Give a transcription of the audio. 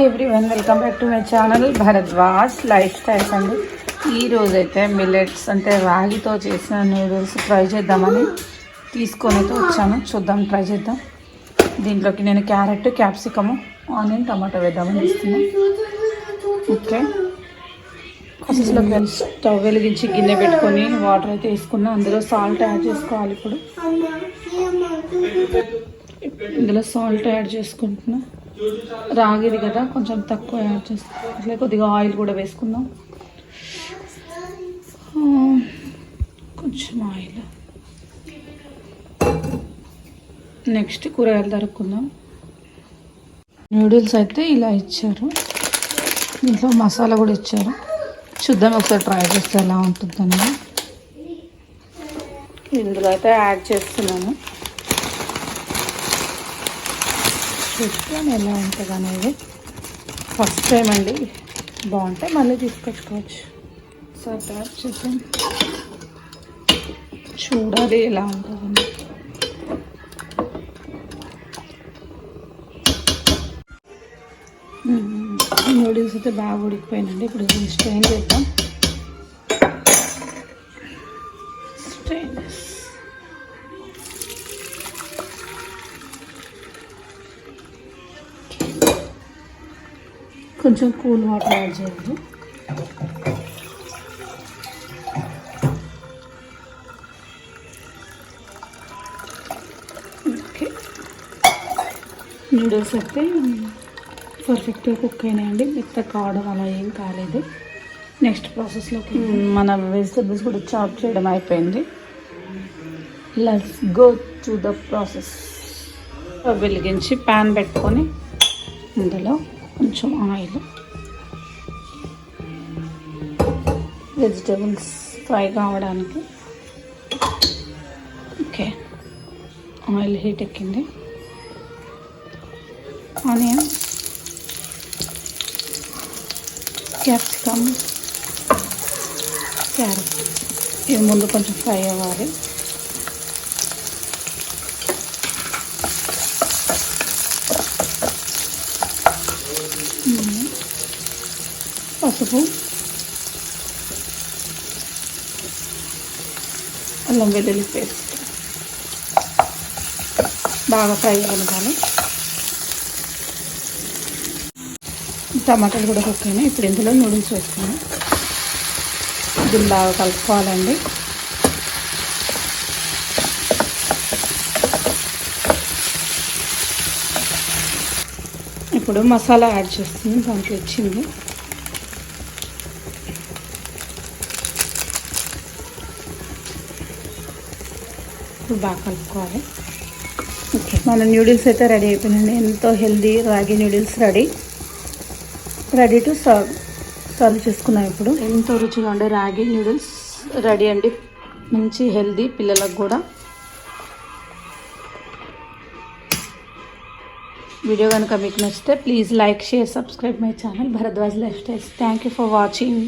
Hi everyone, welcome back to my channel Bharadwaj life styles అండి. ఈరోజైతే millets అంటే రాగితో చేసిన నూడిల్స్ ట్రై చేద్దామని తీసుకొని అయితే వచ్చాను. చూద్దాం, ట్రై చేద్దాం. దీంట్లోకి నేను క్యారెట్, క్యాప్సికము, ఆనియన్, టమాటో వేద్దామని ఇస్తున్నాను. ఓకే, ప్రాసెస్లోకి స్టవ్ వెలిగించి గిన్నె పెట్టుకొని వాటర్ అయితే వేసుకున్నా. అందులో సాల్ట్ యాడ్ చేసుకోవాలి. ఇప్పుడు ఇందులో సాల్ట్ యాడ్ చేసుకుంటున్నా. రాగిది కదా, కొంచెం తక్కువ యాడ్ చేసుకుంటాం. అట్లే కొద్దిగా ఆయిల్ కూడా వేసుకుందాం. కొంచెం ఆయిల్. నెక్స్ట్ కూరగాయలు తరుక్కుందాం. నూడిల్స్ అయితే ఇలా ఇచ్చారు. దీంట్లో మసాలా కూడా ఇచ్చారు. చూద్దాం, ఒకసారి ట్రై చేస్తే ఎలా ఉంటుందని. ఇందులో అయితే యాడ్ చేస్తున్నాను. చూస్తాను ఎలా ఉంటుంది అనేది. ఫస్ట్ టైం అండి, బాగుంటే మళ్ళీ తీసుకొచ్చుకోవచ్చు. సార్ యాడ్ చేద్దాం, చూడాలి ఎలా ఉంటుందని. నూడిల్స్ అయితే బాగా ఉడికిపోయినండి. ఇప్పుడు స్ట్రెయిన్ చేద్దాం. స్ట్రెయిన్ కొంచెం కూల్ వాటర్ యాడ్ చేయాలి. ఓకే, నూడిల్స్ అయితే పర్ఫెక్ట్గా కుక్ అయినాయండి. మెత్తగా కావడం అలా ఏం కాలేదు. నెక్స్ట్ ప్రాసెస్లోకి మన వెజిటబుల్స్ కూడా చాప్ చేయడం అయిపోయింది. Let's go to the process. వెలిగించి ప్యాన్ పెట్టుకొని ఇందులో కొంచెం ఆయిల్, వెజిటబుల్స్ ఫ్రై కావడానికి. ఓకే, ఆయిల్ హీట్ ఎక్కింది. ఆనియన్, క్యాప్సికమ్, క్యారెట్ ఇవి ముందు కొంచెం ఫ్రై అవ్వాలి. పసుపు, అల్లం వెల్లుల్లి పేస్ట్ బాగా ఫ్రై అవ్వాలి. టమాటాలు కూడా కుక్ అయినాయి. ఇప్పుడు ఇందులో నూడిల్స్ వేసుకున్నాం. దీన్ని బాగా కలుపుకోవాలండి. ఇప్పుడు మసాలా యాడ్ చేస్తుంది. దాంట్లో ఇచ్చింది బాగా కలుపుకోవాలి. ఓకే, మన న్యూడిల్స్ అయితే రెడీ అయిపోయిందండి. ఎంతో హెల్దీ రాగి న్యూడిల్స్ రెడీ టు సర్వ్ చేసుకున్నాం. ఇప్పుడు ఎంతో రుచిగా ఉండే రాగి న్యూడిల్స్ రెడీ అండి. మంచి హెల్దీ, పిల్లలకు కూడా. వీడియో కనుక మీకు నచ్చితే please like, share, subscribe my channel Bharadwaj life styles. Thank you for watching.